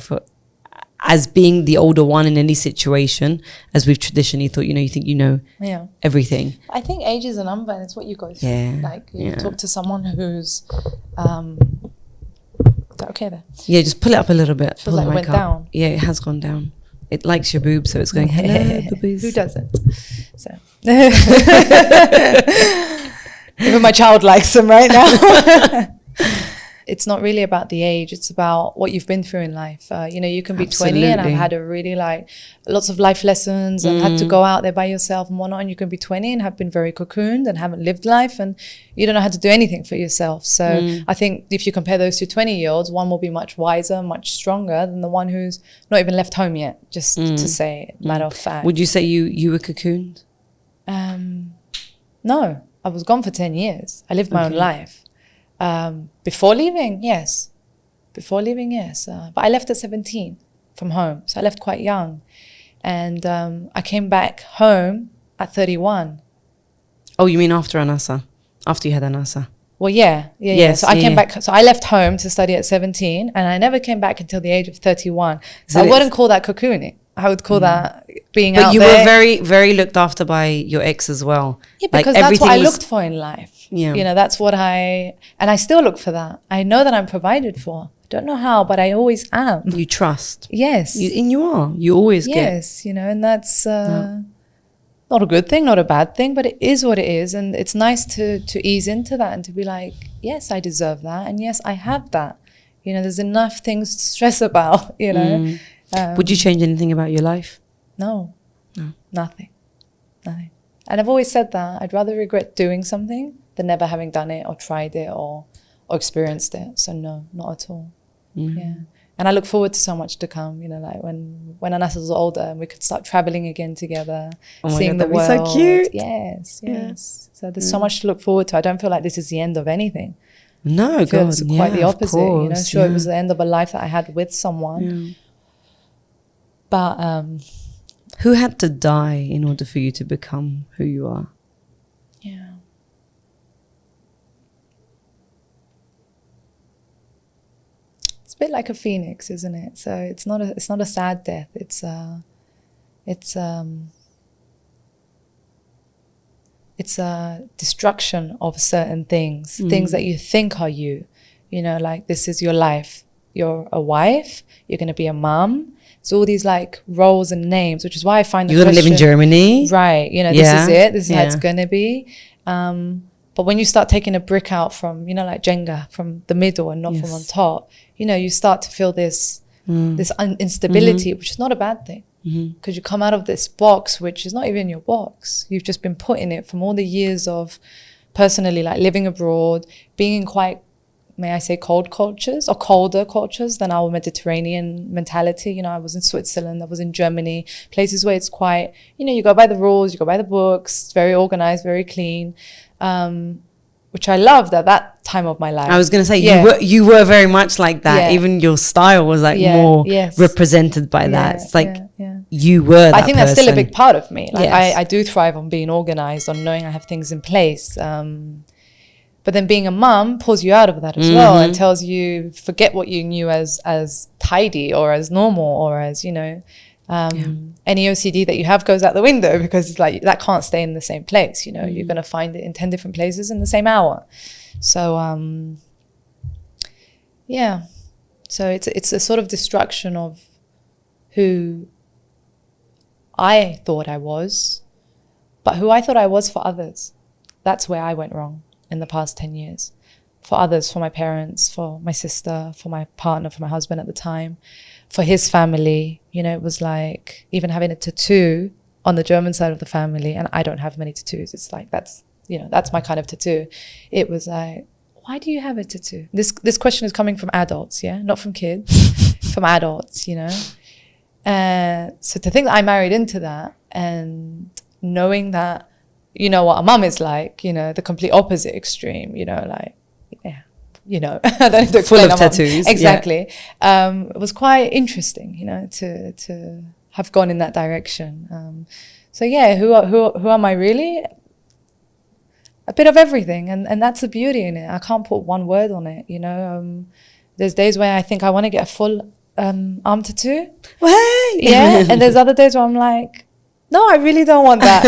as being the older one in any situation, as we've traditionally thought, you think you know everything. I think age is a number and it's what you go through. Yeah. Like you talk to someone who's, is that okay there? Yeah, just pull it up a little bit. Feels like it went down. Yeah, it has gone down. It likes your boobs, so it's going, hello, boobies. Who doesn't? So. Even my child likes them right now. it's not really about the age. It's about what you've been through in life. You can be 20 and have had a really lots of life lessons and had to go out there by yourself and whatnot. And you can be 20 and have been very cocooned and haven't lived life and you don't know how to do anything for yourself. So I think if you compare those two 20-year-olds, one will be much wiser, much stronger than the one who's not even left home yet, just to say matter of fact. Would you say you were cocooned? No, I was gone for 10 years. I lived my own life. Before leaving, yes. But I left at 17 from home. So I left quite young. And I came back home at 31. Oh, you mean after Anasa? After you had Anasa? Well, yeah. So I came back. So I left home to study at 17 and I never came back until the age of 31. So I wouldn't call that cocooning. I would call that being out there. But you were very, very looked after by your ex as well. Yeah, because that's what I looked for in life. Yeah. That's what and I still look for that. I know that I'm provided for. I don't know how, but I always am. You trust. Yes. You are. You always get. Yes, and that's not a good thing, not a bad thing, but it is what it is. And it's nice to ease into that and to be like, yes, I deserve that. And yes, I have that. There's enough things to stress about, Would you change anything about your life? No. Nothing. And I've always said that I'd rather regret doing something than never having done it or tried it or experienced it. So no, not at all. Yeah. And I look forward to so much to come, like when Anas was older and we could start traveling again together, seeing the world. That'd be so cute. Yes. So there's so much to look forward to. I don't feel like this is the end of anything. No, I feel it's quite the opposite. It was the end of a life that I had with someone. But who had to die in order for you to become who you are? Yeah. It's a bit like a phoenix, isn't it? So it's not a sad death. It's a destruction of certain things, things that you think are you. Like this is your life. You're a wife. You're going to be a mum. So all these like roles and names, which is why I find you're going to live in Germany, right? This is it. This is how it's going to be. But when you start taking a brick out from, like Jenga, from the middle and not from on top, you start to feel this instability, which is not a bad thing, because you come out of this box, which is not even your box. You've just been put in it from all the years of personally like living abroad, being in quite, may I say, cold cultures or colder cultures than our Mediterranean mentality. I was in Switzerland, I was in Germany, places where it's quite, you go by the rules, you go by the books, it's very organized, very clean, which I loved at that time of my life. I was going to say, you were very much like that. Even your style was like more represented by that. It's like you were that I think person. That's still a big part of me. Like I do thrive on being organized, on knowing I have things in place. But then being a mum pulls you out of that as well and tells you, forget what you knew as tidy or as normal or as, any OCD that you have goes out the window, because it's like that can't stay in the same place. You're going to find it in 10 different places in the same hour. So, so it's a sort of destruction of who I thought I was, but who I thought I was for others. That's where I went wrong in the past 10 years. For others, for my parents, for my sister, for my partner, for my husband at the time, for his family. It was like even having a tattoo on the German side of the family, and I don't have many tattoos. It's like, that's my kind of tattoo. It was like, why do you have a tattoo? This question is coming from adults, not from kids, from adults, So to think that I married into that and knowing that, what a mum is like, the complete opposite extreme, I don't need to explain. Full of tattoos. Exactly. It was quite interesting, to have gone in that direction. Who am I really? A bit of everything. And that's the beauty in it. I can't put one word on it, There's days where I think I want to get a full arm tattoo. And there's other days where I'm like, no, I really don't want that,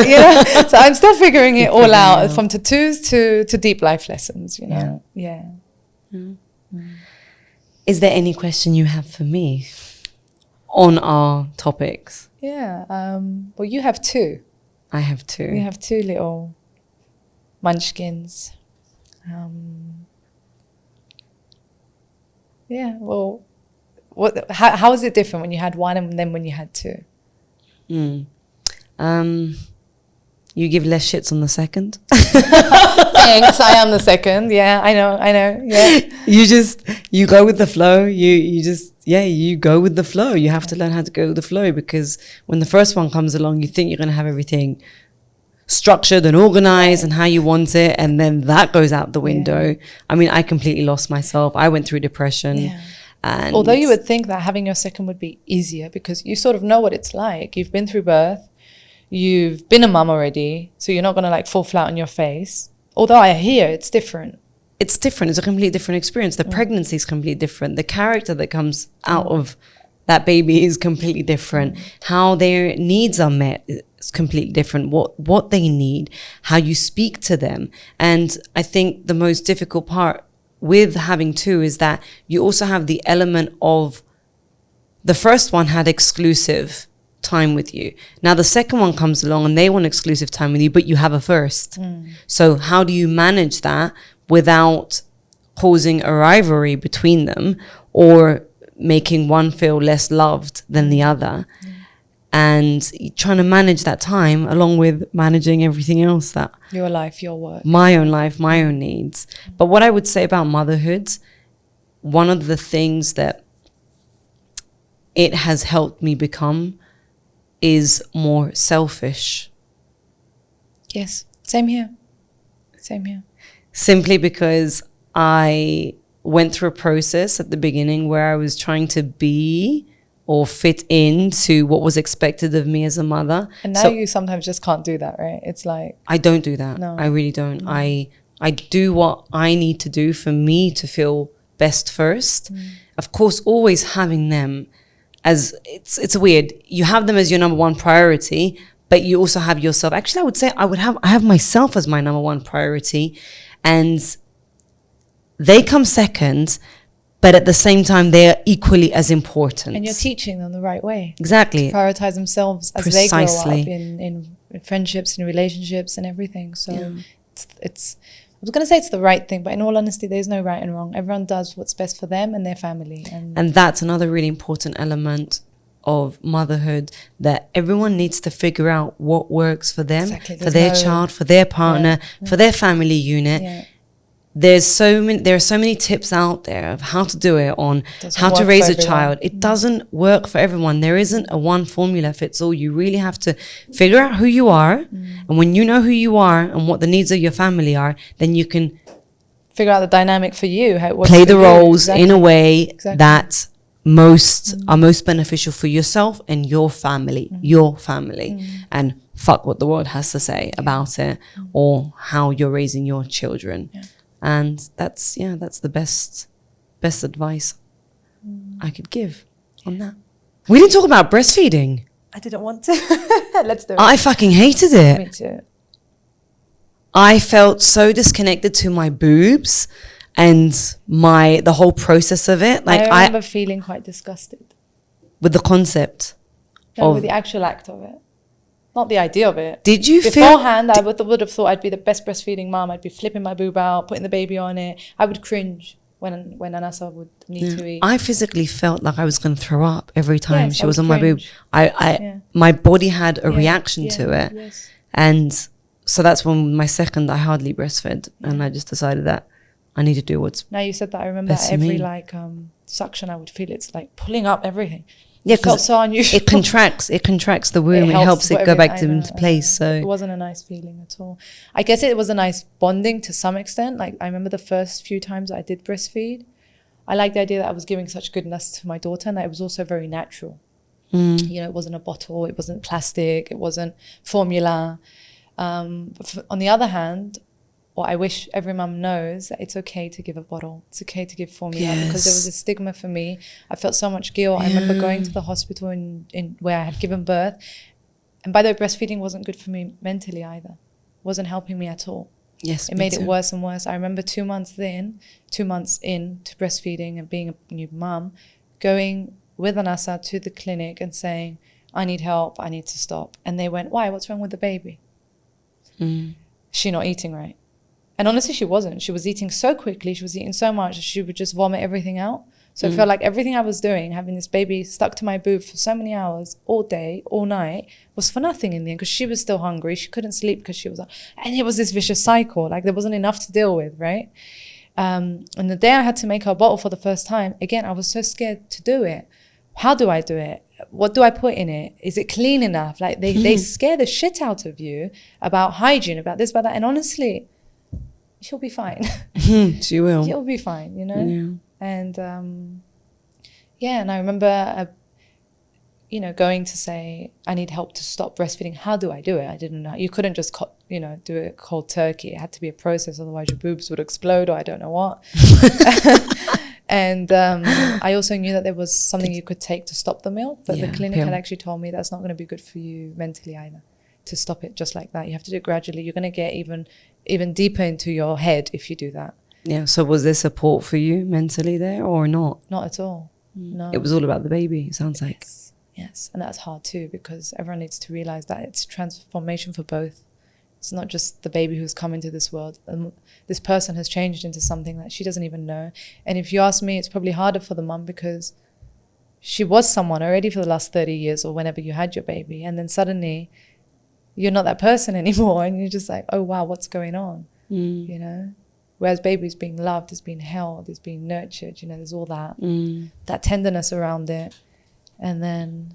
So I'm still figuring it all out, from tattoos to deep life lessons, Is there any question you have for me on our topics? Well, you have two. I have two. We have two little munchkins. Yeah. Well, how is it different when you had one and then when you had two? You give less shits on the second. Thanks. I am the second. Yeah, I know. Yeah. you go with the flow. You go with the flow. You have to learn how to go with the flow, because when the first one comes along, you think you're going to have everything structured and organized and how you want it, and then that goes out the window. I mean, I completely lost myself. I went through depression. Yeah. And although you would think that having your second would be easier because you sort of know what it's like. You've been through birth. You've been a mum already, so you're not going to like fall flat on your face. Although I hear it's different. It's different. It's a completely different experience. The pregnancy is completely different. The character that comes out of that baby is completely different. How their needs are met is completely different. What they need, how you speak to them. And I think the most difficult part with having two is that you also have the element of the first one had exclusive time with you. Now the second one comes along and they want exclusive time with you, but you have a first. So how do you manage that without causing a rivalry between them or making one feel less loved than the other? And trying to manage that time along with managing everything else, that your life, your work, my own life, my own needs. But what I would say about motherhood, one of the things that it has helped me become is more selfish. Yes, same here. Simply because I went through a process at the beginning where I was trying to be or fit into what was expected of me as a mother. And now you sometimes just can't do that, right? It's like... I don't do that. No. I really don't. I do what I need to do for me to feel best first. Of course, always having them as... It's weird. You have them as your number one priority, but you also have yourself. Actually, I would say I have myself as my number one priority, and they come second, but at the same time, they are equally as important. And you're teaching them the right way. Exactly. To prioritize themselves as Precisely. they grow up in friendships and relationships and everything. So it's I was going to say it's the right thing, but in all honesty, there's no right and wrong. Everyone does what's best for them and their family. And that's another really important element of motherhood, that everyone needs to figure out what works for them, for their child, for their partner, for their family unit. Yeah. There are so many tips out there of how to do it, on how to raise a child. It doesn't work for everyone. There isn't a one formula fits all. You really have to figure out who you are. And when you know who you are and what the needs of your family are, then you can figure out the dynamic for you. How it works play for the you. roles Exactly. in a way Exactly. that are most beneficial for yourself and your family, and fuck what the world has to say about it, or how you're raising your children. And that's the best advice I could give on that. We didn't talk about breastfeeding. I didn't want to. Let's do it. I fucking hated it. Me too. I felt so disconnected to my boobs and the whole process of it. Like I remember feeling quite disgusted with the concept. with the actual act of it. Not the idea of it. Did you beforehand? I would have thought I'd be the best breastfeeding mom. I'd be flipping my boob out, putting the baby on it. I would cringe when Anasa would need to eat. I physically felt like I was going to throw up every time she I was would on my boob. cringe. My body had a reaction to it, Yes. and so that's when my second I hardly breastfed, and I just decided that I need to do what's. Now you said that, I remember best for every me. suction I would feel it's like pulling up everything. Yeah, It felt because so unusual. it contracts the womb. It helps it go back into place. So it wasn't a nice feeling at all. I guess it was a nice bonding to some extent. Like I remember the first few times I did breastfeed, I liked the idea that I was giving such goodness to my daughter, and that it was also very natural. You know, it wasn't a bottle, it wasn't plastic, it wasn't formula. But on the other hand, what I wish every mum knows, that it's okay to give a bottle. It's okay to give formula, because there was a stigma for me. I felt so much guilt. I remember going to the hospital in where I had given birth. And by the way, breastfeeding wasn't good for me mentally either. It wasn't helping me at all. Yes, it made it worse and worse. I remember 2 months in to breastfeeding and being a new mum, going with Anasa to the clinic and saying, I need help, I need to stop. And they went, why? What's wrong with the baby? She's not eating right. And honestly, she wasn't. She was eating so quickly, she was eating so much, she would just vomit everything out. So it felt like everything I was doing, having this baby stuck to my boob for so many hours, all day, all night, was for nothing in the end, because she was still hungry. She couldn't sleep because she was, and it was this vicious cycle. Like there wasn't enough to deal with, right? And the day I had to make her bottle for the first time, again, I was so scared to do it. How do I do it? What do I put in it? Is it clean enough? Like they scare the shit out of you about hygiene, about this, about that. And honestly, she'll be fine. She will. She'll be fine, you know? Yeah. And and I remember, going to say, I need help to stop breastfeeding. How do I do it? I didn't know. You couldn't just, do it cold turkey. It had to be a process. Otherwise your boobs would explode, or I don't know what. And I also knew that there was something you could take to stop the milk. But the clinic had actually told me that's not going to be good for you mentally either, to stop it just like that. You have to do it gradually. You're going to get even deeper into your head if you do that. Yeah. So was there support for you mentally there or not? Not at all. No. It was all about the baby, it sounds like. Yes. And that's hard too, because everyone needs to realize that it's transformation for both. It's not just the baby who's come into this world. This person has changed into something that she doesn't even know. And if you ask me, it's probably harder for the mum, because she was someone already for the last 30 years or whenever you had your baby. And then suddenly you're not that person anymore. And you're just like, oh, wow, what's going on? Whereas baby's being loved, is being held, is being nurtured. There's all that tenderness around it. And then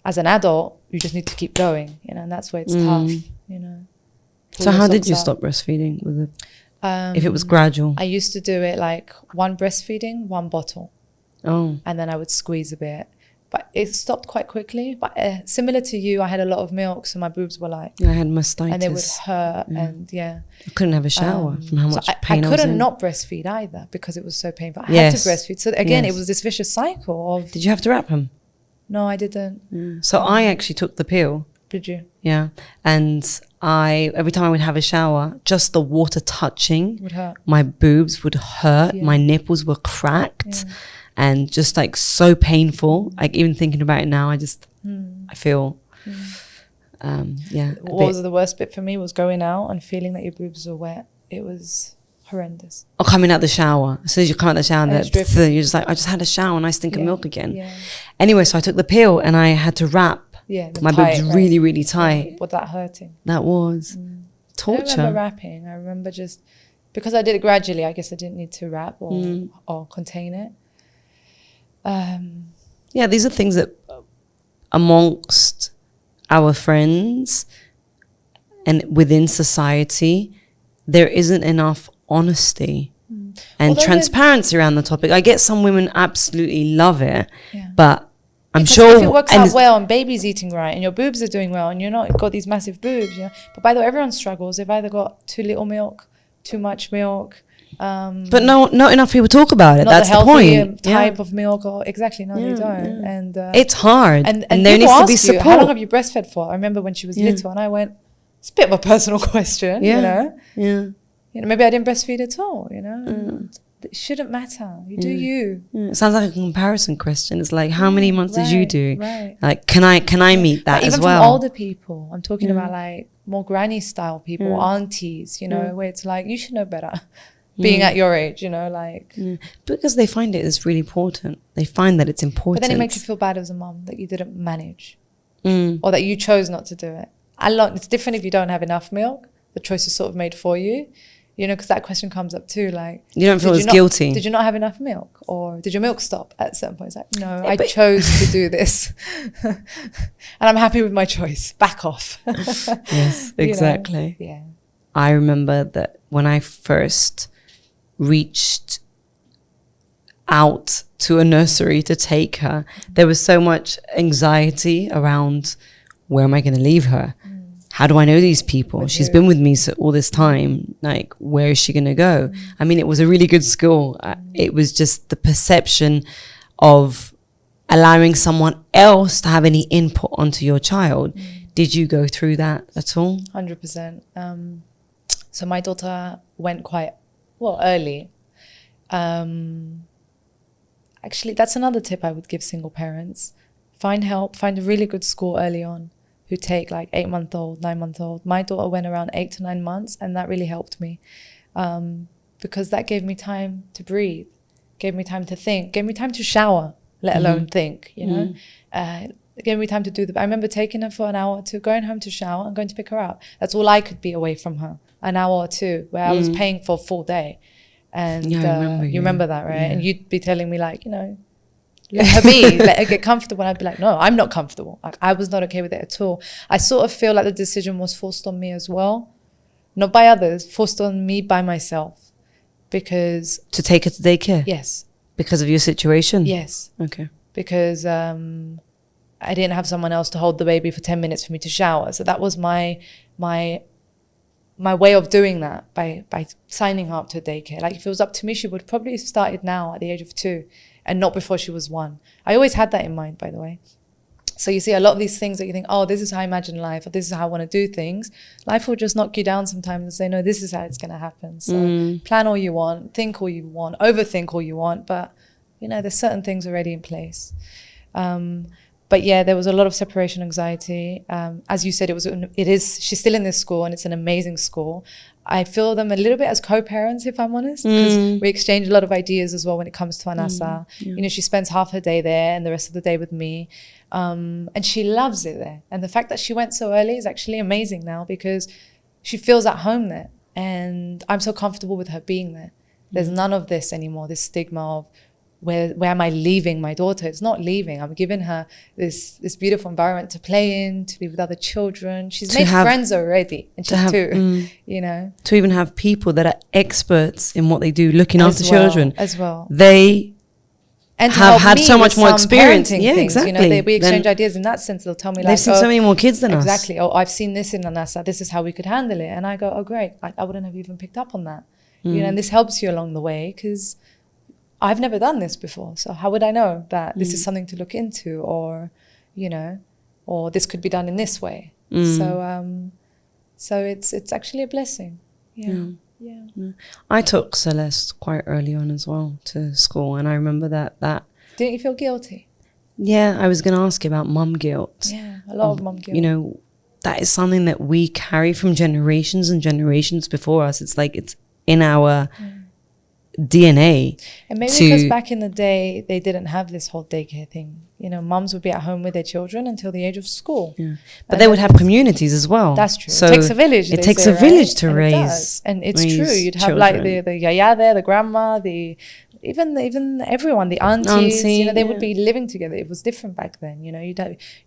as an adult, you just need to keep going, and that's where it's tough, So how did you stop breastfeeding with if it was gradual? I used to do it like one breastfeeding, one bottle. Oh. And then I would squeeze a bit. But it stopped quite quickly. But similar to you, I had a lot of milk, so my boobs were like... I had mastitis. And they would hurt, and I couldn't have a shower from how much pain I was in. I couldn't not breastfeed either, because it was so painful. I had to breastfeed. So again, it was this vicious cycle of... Did you have to wrap him? No, I didn't. Yeah. So I actually took the pill. Did you? Yeah. And every time I would have a shower, just the water touching would hurt. My boobs would hurt. My nipples were cracked and just like so painful. Like even thinking about it now, I feel, What was the worst bit for me was going out and feeling that your boobs were wet. It was horrendous. Or coming out the shower. As soon as you come out the shower, you're just like, I just had a shower and I stink of milk again. Yeah. Anyway, so I took the pill and I had to wrap my boobs really, really tight. Was that hurting? That was torture. I don't remember wrapping. I remember just, because I did it gradually, I guess I didn't need to wrap or contain it. These are things that amongst our friends and within society, there isn't enough honesty and transparency around the topic. I get some women absolutely love it, but I'm sure if it works out well and baby's eating right and your boobs are doing well and you're not got these massive boobs, But by the way, everyone struggles. They've either got too little milk, too much milk. But not enough people talk about it. That's the point. Type of milk, or exactly, no, they don't. Yeah. And it's hard, and there needs to be support. How long have you breastfed for? I remember when she was little, and I went, it's a bit of a personal question, maybe I didn't breastfeed at all, It shouldn't matter. You do you. It sounds like a comparison question. It's like, how many months did you do? Right. Like, can I meet that as well? Even from older people, I'm talking about like more granny style people, aunties, where it's like, you should know better. Being at your age, because they find it is really important. They find that it's important. But then it makes you feel bad as a mum that you didn't manage, or that you chose not to do it. It's different if you don't have enough milk. The choice is sort of made for you, because that question comes up too. Like, you don't feel as guilty. Did you not have enough milk, or did your milk stop at a certain point? It's like, no, I chose to do this, and I'm happy with my choice. Back off. Yes, exactly. Yeah. I remember that when I first reached out to a nursery to take her, there was so much anxiety around, where am I going to leave her? How do I know these people? She's been with me all this time. Like, where is she going to go? I mean, it was a really good school. It was just the perception of allowing someone else to have any input onto your child. Did you go through that at all? 100%. So my daughter went quite early. Actually, that's another tip I would give single parents. Find help, find a really good school early on who take like 8-month-old, 9-month-old. My daughter went around 8 to 9 months, and that really helped me because that gave me time to breathe, gave me time to think, gave me time to shower, let alone think, you know. Gave me time to do I remember taking her for an hour or two, going home to shower and going to pick her up. That's all I could be away from her, an hour or two, where I was paying for a full day. And I remember you remember that, right? Yeah. And you'd be telling me like, you know, let her be, let her get comfortable. And I'd be like, no, I'm not comfortable. Like, I was not okay with it at all. I sort of feel like the decision was forced on me as well. Not by others, forced on me by myself. Because... To take her to daycare? Yes. Because of your situation? Yes. Okay. Because I didn't have someone else to hold the baby for 10 minutes for me to shower. So that was my way of doing that, by signing her up to a daycare. Like, if it was up to me, she would probably have started now at the age of 2 and not before she was 1. I always had that in mind, by the way. So you see a lot of these things that you think, oh, this is how I imagine life, or this is how I want to do things. Life will just knock you down sometimes and say, no, this is how it's going to happen. So plan all you want, think all you want, overthink all you want. But, you know, there's certain things already in place. But yeah, there was a lot of separation anxiety. As you said, she's still in this school and it's an amazing school. I feel them a little bit as co-parents, if I'm honest, because we exchange a lot of ideas as well when it comes to Anasa. You know, she spends half her day there and the rest of the day with me. And she loves it there. And the fact that she went so early is actually amazing now, because she feels at home there. And I'm so comfortable with her being there. There's none of this anymore, this stigma of, where am I leaving my daughter? It's not leaving. I'm giving her this beautiful environment to play in, to be with other children. She's made friends already, and she's 2, you know. To even have people that are experts in what they do, looking after children. As well. They and have had so much more experience. Yeah, exactly. You know, we exchange ideas in that sense. They'll tell me like, they've seen so many more kids than us. Exactly. Oh, I've seen this in Anasa. This is how we could handle it. And I go, oh, great. Like, I wouldn't have even picked up on that. You know, and this helps you along the way, because I've never done this before. So how would I know that this is something to look into, or, you know, or this could be done in this way? So it's actually a blessing. Yeah. I took Celeste quite early on as well to school, and I remember that. Didn't you feel guilty? Yeah, I was going to ask you about mum guilt. Yeah, a lot of mum guilt. You know, that is something that we carry from generations and generations before us. It's like it's in our DNA. And maybe because back in the day, they didn't have this whole daycare thing. You know, mums would be at home with their children until the age of school. Yeah. But they would have communities as well. That's true. So it takes a village. It takes a village to raise. And it's true. You'd have like the yaya there, the grandma, even everyone, the aunties, you know, they would be living together. It was different back then. You know,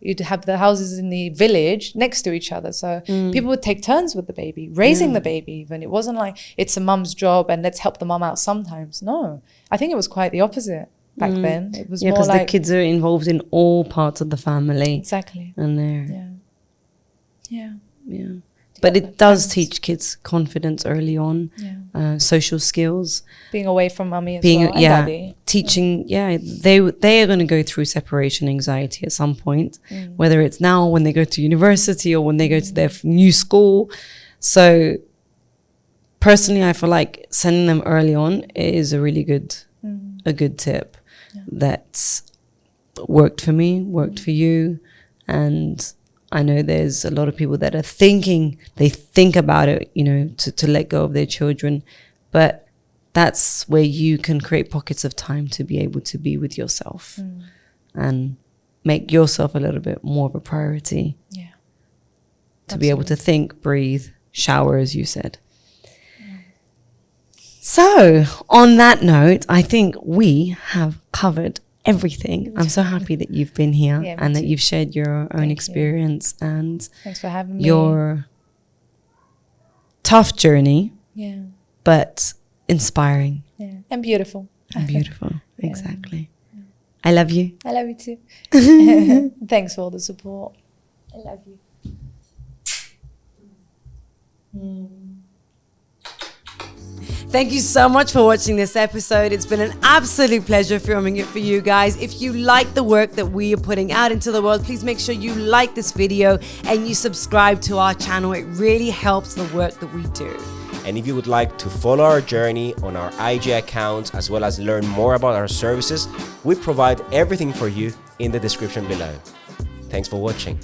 you'd have the houses in the village next to each other. So people would take turns with the baby, raising the baby even. It wasn't like it's a mum's job and let's help the mum out sometimes. No, I think it was quite the opposite back then. It was more like... because the kids are involved in all parts of the family. Exactly. And they're... Yeah. But it does teach kids confidence early on, social skills. Being away from mummy as well, and daddy. Teaching, they are going to go through separation anxiety at some point, whether it's now when they go to university or when they go to their new school. So personally, I feel like sending them early on is a really good tip that's worked for me, worked for you, and I know there's a lot of people that are they think about it, you know, to let go of their children. But that's where you can create pockets of time to be able to be with yourself and make yourself a little bit more of a priority. Yeah. To be able to think, breathe, shower, as you said. So on that note, I think we have covered everything. I'm so happy that you've been here and that you've shared your own experience and thanks for having me. Your tough journey, but inspiring. And beautiful. Exactly. I love you. I love you too. Thanks for all the support. I love you. Thank you so much for watching this episode. It's been an absolute pleasure filming it for you guys. If you like the work that we are putting out into the world, please make sure you like this video and you subscribe to our channel. It really helps the work that we do. And if you would like to follow our journey on our IG account, as well as learn more about our services, we provide everything for you in the description below. Thanks for watching.